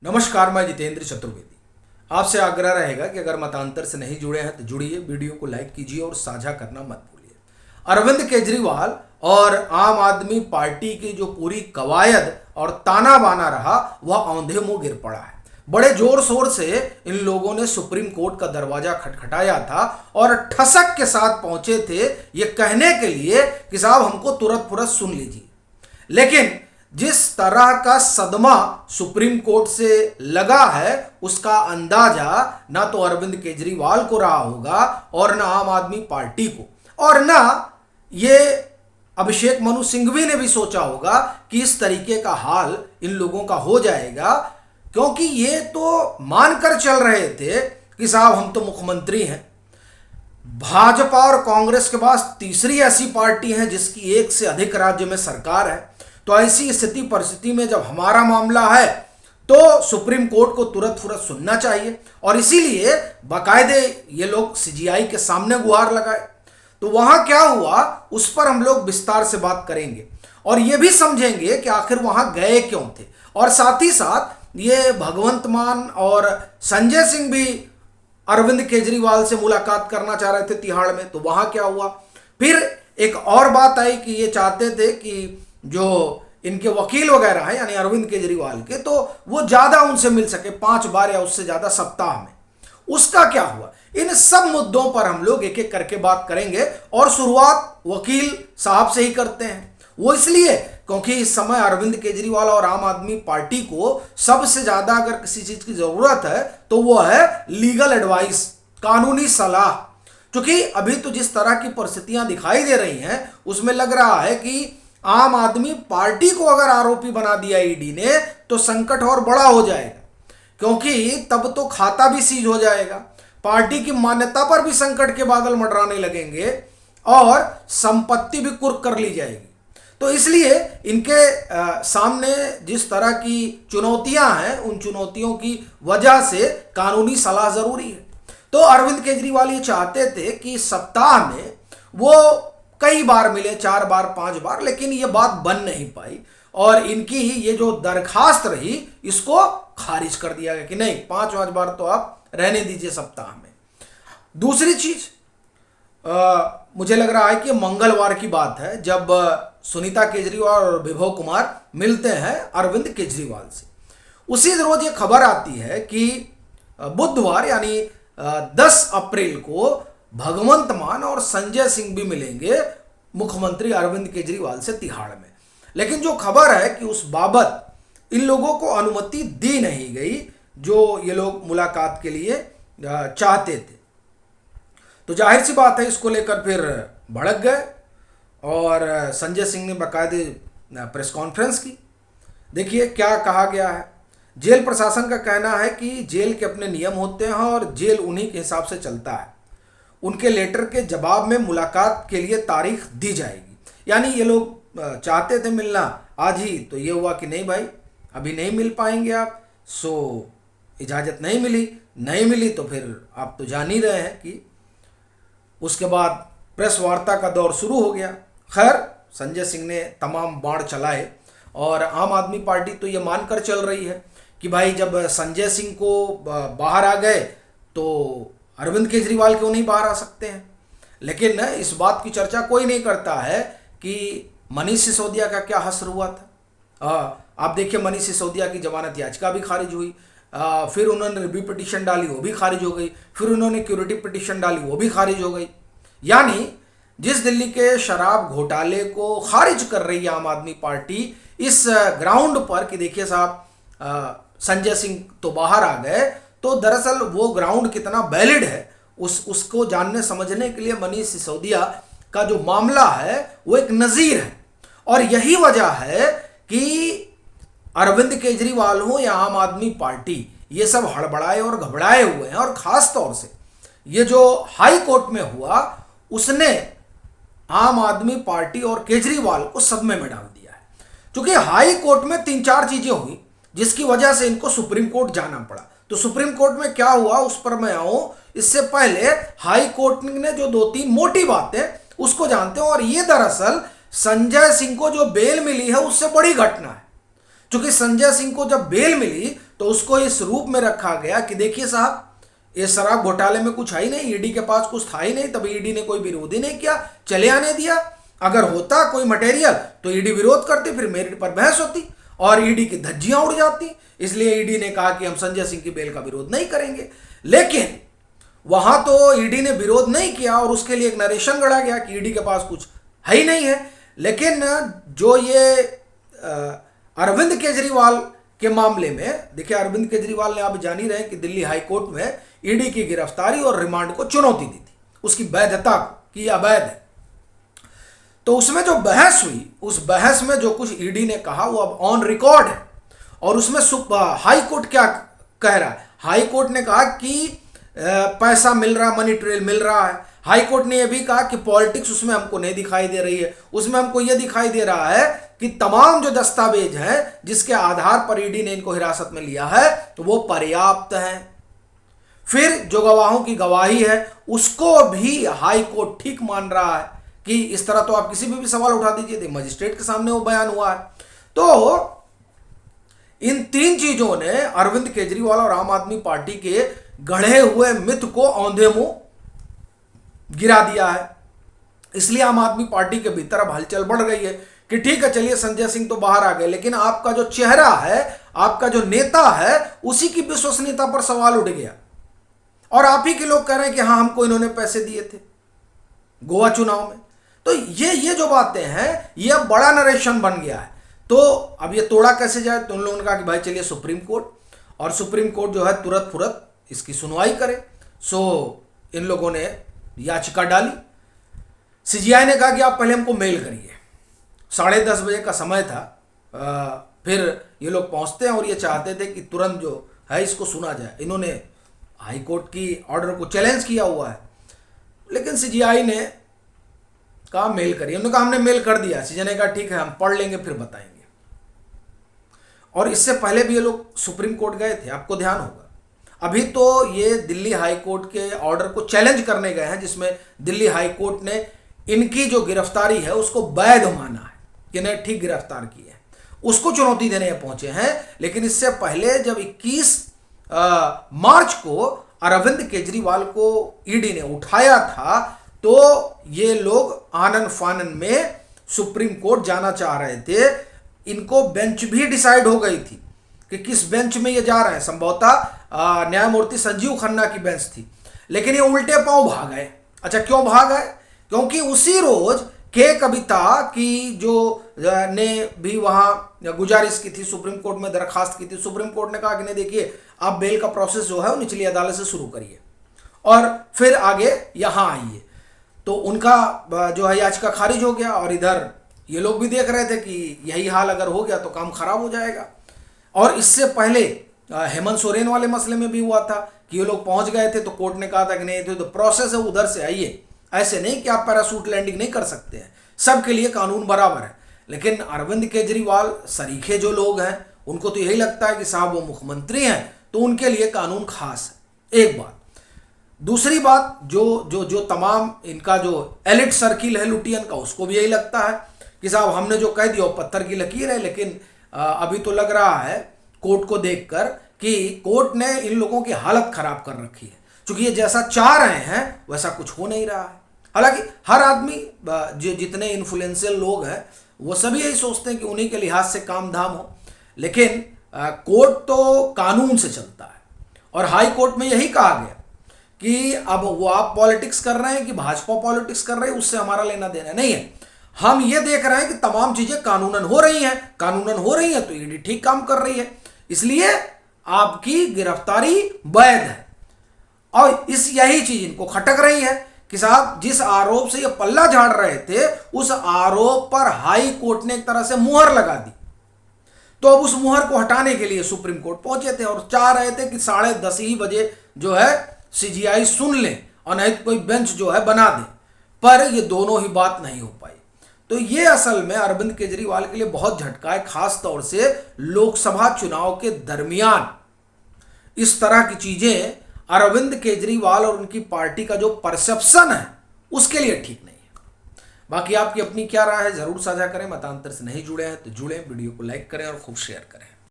नमस्कार, मैं जितेंद्र चतुर्वेदी। आपसे आग्रह रहेगा कि अगर मतांतर से नहीं जुड़े हैं तो जुड़िए, वीडियो को लाइक कीजिए और साझा करना मत भूलिए। अरविंद केजरीवाल और आम आदमी पार्टी की जो पूरी कवायद और ताना बाना रहा वह औंधे मुंह गिर पड़ा है। बड़े जोर शोर से इन लोगों ने सुप्रीम कोर्ट का दरवाजा खटखटाया था और ठसक के साथ पहुंचे थे ये कहने के लिए कि साहब हमको तुरंत फुरत सुन लीजिए। लेकिन जिस तरह का सदमा सुप्रीम कोर्ट से लगा है उसका अंदाजा ना तो अरविंद केजरीवाल को रहा होगा और ना आम आदमी पार्टी को, और ना ये अभिषेक मनु सिंघवी ने भी सोचा होगा कि इस तरीके का हाल इन लोगों का हो जाएगा, क्योंकि ये तो मानकर चल रहे थे कि साहब हम तो मुख्यमंत्री हैं। भाजपा और कांग्रेस के पास तीसरी ऐसी पार्टी है जिसकी एक से अधिक राज्य में सरकार है। तो ऐसी स्थिति परिस्थिति में जब हमारा मामला है तो सुप्रीम कोर्ट को तुरंत फुरत सुनना चाहिए, और इसीलिए बाकायदे ये लोग सीजीआई के सामने गुहार लगाए। तो वहां क्या हुआ उस पर हम लोग विस्तार से बात करेंगे और ये भी समझेंगे कि आखिर वहां गए क्यों थे। और साथ ही साथ ये भगवंत मान और संजय सिंह भी अरविंद केजरीवाल से मुलाकात करना चाह रहे थे तिहाड़ में, तो वहां क्या हुआ। फिर एक और बात आई कि ये चाहते थे कि जो इनके वकील वगैरह हैं यानी अरविंद केजरीवाल के, तो वो ज्यादा उनसे मिल सके 5 बार या उससे ज्यादा सप्ताह में। उसका क्या हुआ, इन सब मुद्दों पर हम लोग एक एक करके बात करेंगे। और शुरुआत वकील साहब से ही करते हैं। वो इसलिए क्योंकि इस समय अरविंद केजरीवाल और आम आदमी पार्टी को सबसे ज्यादा अगर किसी चीज की जरूरत है तो वो है लीगल एडवाइस, कानूनी सलाह। क्योंकि अभी तो जिस तरह की परिस्थितियां दिखाई दे रही हैं उसमें लग रहा है कि आम आदमी पार्टी को अगर आरोपी बना दिया ईडी ने तो संकट और बड़ा हो जाएगा, क्योंकि तब तो खाता भी सीज हो जाएगा, पार्टी की मान्यता पर भी संकट के बादल मंडराने लगेंगे और संपत्ति भी कुर्क कर ली जाएगी। तो इसलिए इनके सामने जिस तरह की चुनौतियां हैं उन चुनौतियों की वजह से कानूनी सलाह जरूरी है। तो अरविंद केजरीवाल ये चाहते थे कि सप्ताह में वो कई बार मिले, 4 बार 5 बार, लेकिन ये बात बन नहीं पाई और इनकी ये जो दरखास्त रही इसको खारिज कर दिया गया कि नहीं, 5 बार तो आप रहने दीजिए सप्ताह में। दूसरी चीज मुझे लग रहा है कि मंगलवार की बात है जब सुनीता केजरीवाल और विभव कुमार मिलते हैं अरविंद केजरीवाल से। उसी रोज ये खबर आती है कि बुधवार यानी 10 अप्रैल को भगवंत मान और संजय सिंह भी मिलेंगे मुख्यमंत्री अरविंद केजरीवाल से तिहाड़ में। लेकिन जो खबर है कि उस बाबत इन लोगों को अनुमति दी नहीं गई जो ये लोग मुलाकात के लिए चाहते थे। तो जाहिर सी बात है इसको लेकर फिर भड़क गए और संजय सिंह ने बाकायदे प्रेस कॉन्फ्रेंस की। देखिए क्या कहा गया है। जेल प्रशासन का कहना है कि जेल के अपने नियम होते हैं और जेल उन्हीं के हिसाब से चलता है। उनके लेटर के जवाब में मुलाकात के लिए तारीख दी जाएगी। यानी ये लोग चाहते थे मिलना आज ही, तो ये हुआ कि नहीं भाई अभी नहीं मिल पाएंगे आप, सो इजाज़त नहीं मिली तो फिर आप तो जान ही रहे हैं कि उसके बाद प्रेस वार्ता का दौर शुरू हो गया। खैर संजय सिंह ने तमाम बाण चलाए और आम आदमी पार्टी तो ये मानकर चल रही है कि भाई जब संजय सिंह को बाहर आ गए तो अरविंद केजरीवाल क्यों नहीं बाहर आ सकते हैं। लेकिन इस बात की चर्चा कोई नहीं करता है कि मनीष सिसोदिया का क्या हश्र हुआ था। आप देखिए मनीष सिसोदिया की जमानत याचिका भी खारिज हुई, फिर उन्होंने रिव्यू पिटीशन डाली वो भी खारिज हो गई, फिर उन्होंने क्यूरेटिव पिटीशन डाली वो भी खारिज हो गई। यानी जिस दिल्ली के शराब घोटाले को खारिज कर रही है आम आदमी पार्टी इस ग्राउंड पर कि देखिए साहब संजय सिंह तो बाहर आ गए, तो दरअसल वो ग्राउंड कितना वैलिड है उसको जानने समझने के लिए मनीष सिसोदिया का जो मामला है वो एक नज़ीर है। और यही वजह है कि अरविंद केजरीवाल हो या आम आदमी पार्टी ये सब हड़बड़ाए और घबराए हुए हैं। और खास तौर से ये जो हाई कोर्ट में हुआ उसने आम आदमी पार्टी और केजरीवाल को सदमे में डाल दिया है। क्योंकि हाई कोर्ट में 3-4 चीजें हुई जिसकी वजह से इनको सुप्रीम कोर्ट जाना पड़ा। तो सुप्रीम कोर्ट में क्या हुआ उस पर मैं आऊं, इससे पहले हाई कोर्ट ने जो 2-3 मोटी बातें उसको जानते हैं। और ये दरअसल संजय सिंह को जो बेल मिली है उससे बड़ी घटना है। क्योंकि संजय सिंह को जब बेल मिली तो उसको इस रूप में रखा गया कि देखिए साहब, ये शराब घोटाले में कुछ है ही नहीं, ईडी के पास कुछ था ही नहीं, तभी ईडी ने कोई विरोध ही नहीं किया, चले आने दिया। अगर होता कोई मटेरियल तो ईडी विरोध करती, फिर मेरिट पर बहस होती और ईडी की धज्जियां उड़ जाती। इसलिए ईडी ने कहा कि हम संजय सिंह की बेल का विरोध नहीं करेंगे। लेकिन वहां तो ईडी ने विरोध नहीं किया और उसके लिए एक नरेशन गढ़ा गया कि ईडी के पास कुछ है ही नहीं है। लेकिन जो ये अरविंद केजरीवाल के मामले में देखिए, अरविंद केजरीवाल ने आप जान ही रहे हैं कि दिल्ली हाई कोर्ट में ईडी की गिरफ्तारी और रिमांड को चुनौती दी थी, उसकी वैधता को कि अवैध है। तो उसमें जो बहस हुई, उस बहस में जो कुछ ईडी ने कहा वो अब ऑन रिकॉर्ड है। और उसमें हाई कोर्ट क्या कह रहा है? हाई कोर्ट ने कहा कि पैसा मिल रहा, मनी ट्रेल मिल रहा है। हाई कोर्ट ने यह भी कहा कि पॉलिटिक्स उसमें हमको नहीं दिखाई दे रही है, उसमें हमको यह दिखाई दे रहा है कि तमाम जो दस्तावेज हैं जिसके आधार पर ईडी ने इनको हिरासत में लिया है तो वो पर्याप्त है। फिर जो गवाहों की गवाही है उसको भी हाई कोर्ट ठीक मान रहा है कि इस तरह तो आप किसी भी सवाल उठा दीजिए, मजिस्ट्रेट के सामने वो बयान हुआ है। तो इन तीन चीजों ने अरविंद केजरीवाल और आम आदमी पार्टी के गढ़े हुए मिथ को औंधे मुंह गिरा दिया है। इसलिए आम आदमी पार्टी के भीतर अब हलचल बढ़ गई है कि ठीक है, चलिए संजय सिंह तो बाहर आ गए, लेकिन आपका जो चेहरा है, आपका जो नेता है, उसी की विश्वसनीयता पर सवाल उठ गया। और आप ही के लोग कह रहे हैं कि हाँ, हमको इन्होंने पैसे दिए थे गोवा चुनाव में। तो ये जो बातें हैं, ये अब बड़ा नरेशन बन गया है। तो अब ये तोड़ा कैसे जाए? तो उन लोगों ने कहा कि भाई चलिए सुप्रीम कोर्ट, और सुप्रीम कोर्ट जो है तुरंत फुरत इसकी सुनवाई करे। सो इन लोगों ने याचिका डाली। सीजीआई ने कहा कि आप पहले हमको मेल करिए। 10:30 बजे का समय था। फिर ये लोग पहुंचते हैं और ये चाहते थे कि तुरंत जो है इसको सुना जाए। इन्होंने हाई कोर्ट की ऑर्डर को चैलेंज किया हुआ है, लेकिन सीजीआई ने कहा मेल करिए। उन्होंने कहा हमने मेल कर दिया। सीजीआई ने कहा ठीक है, हम पढ़ लेंगे फिर बताएंगे। और इससे पहले भी ये लोग सुप्रीम कोर्ट गए थे, आपको ध्यान होगा। अभी तो ये दिल्ली हाई कोर्ट के ऑर्डर को चैलेंज करने गए हैं, जिसमें दिल्ली हाई कोर्ट ने इनकी जो गिरफ्तारी है उसको वैध माना है कि नहीं, ठीक गिरफ्तार की है, उसको चुनौती देने पहुंचे हैं। लेकिन इससे पहले जब 21 मार्च को अरविंद केजरीवाल को ईडी ने उठाया था, तो ये लोग आनन फानन में सुप्रीम कोर्ट जाना चाह रहे थे। इनको बेंच भी डिसाइड हो गई थी कि किस बेंच में ये जा रहे हैं। संभवतः न्यायमूर्ति संजीव खन्ना की बेंच थी, लेकिन ये उल्टे पांव भाग गए। अच्छा, क्यों भाग गए? क्योंकि उसी रोज के कविता की जो ने भी वहां गुजारिश की थी, सुप्रीम कोर्ट में दरखास्त की थी। सुप्रीम कोर्ट ने कहा कि नहीं, देखिए आप बेल का प्रोसेस जो है वो निचली अदालत से शुरू करिए और फिर आगे यहां आइए। तो उनका जो है याचिका खारिज हो गया। और इधर ये लोग भी देख रहे थे कि यही हाल अगर हो गया तो काम खराब हो जाएगा। और इससे पहले हेमंत सोरेन वाले मसले में भी हुआ था कि ये लोग पहुंच गए थे, तो कोर्ट ने कहा था कि नहीं, तो प्रोसेस है, उधर से आइए। ऐसे नहीं कि आप पैराशूट लैंडिंग नहीं कर सकते हैं, सबके लिए कानून बराबर है। लेकिन अरविंद केजरीवाल सरीखे जो लोग हैं, उनको तो यही लगता है कि साहब वो मुख्यमंत्री हैं, तो उनके लिए कानून खास है। एक बात। दूसरी बात, जो तमाम इनका जो एलिट सर्किल है लुटियन का, उसको भी यही लगता है कि साहब हमने जो कह दिया वो पत्थर की लकीर है। लेकिन अभी तो लग रहा है कोर्ट को देखकर कि कोर्ट ने इन लोगों की हालत खराब कर रखी है, क्योंकि ये जैसा चाह रहे हैं वैसा कुछ हो नहीं रहा है। हालांकि हर आदमी, जितने इन्फ्लुएंशियल लोग हैं, वो सभी यही सोचते हैं कि उन्हीं के लिहाज से काम धाम हो। लेकिन कोर्ट तो कानून से चलता है। और हाई कोर्ट में यही कहा गया कि अब वो आप पॉलिटिक्स कर रहे हैं कि भाजपा पॉलिटिक्स कर रहे हैं, उससे हमारा लेना देना नहीं है। हम ये देख रहे हैं कि तमाम चीजें कानूनन हो रही हैं। कानूनन हो रही हैं तो ईडी ठीक काम कर रही है, इसलिए आपकी गिरफ्तारी वैध है। और यही चीज इनको खटक रही है कि साहब जिस आरोप से ये पल्ला झाड़ रहे थे, उस आरोप पर हाई कोर्ट ने एक तरह से मुहर लगा दी। तो अब उस मुहर को हटाने के लिए सुप्रीम कोर्ट पहुंचे थे और चाह रहे थे कि 10:30 ही बजे जो है सीजीआई सुन ले और नहीं तो कोई बेंच जो है बना दे। पर ये दोनों ही बात नहीं हो पाई। तो ये असल में अरविंद केजरीवाल के लिए बहुत झटका है, खास तौर से लोकसभा चुनाव के दरमियान इस तरह की चीजें अरविंद केजरीवाल और उनकी पार्टी का जो परसेप्शन है उसके लिए ठीक नहीं है। बाकी आपकी अपनी क्या राय है जरूर साझा करें। मतांतर से नहीं जुड़े हैं तो जुड़ें, वीडियो को लाइक करें और खूब शेयर करें।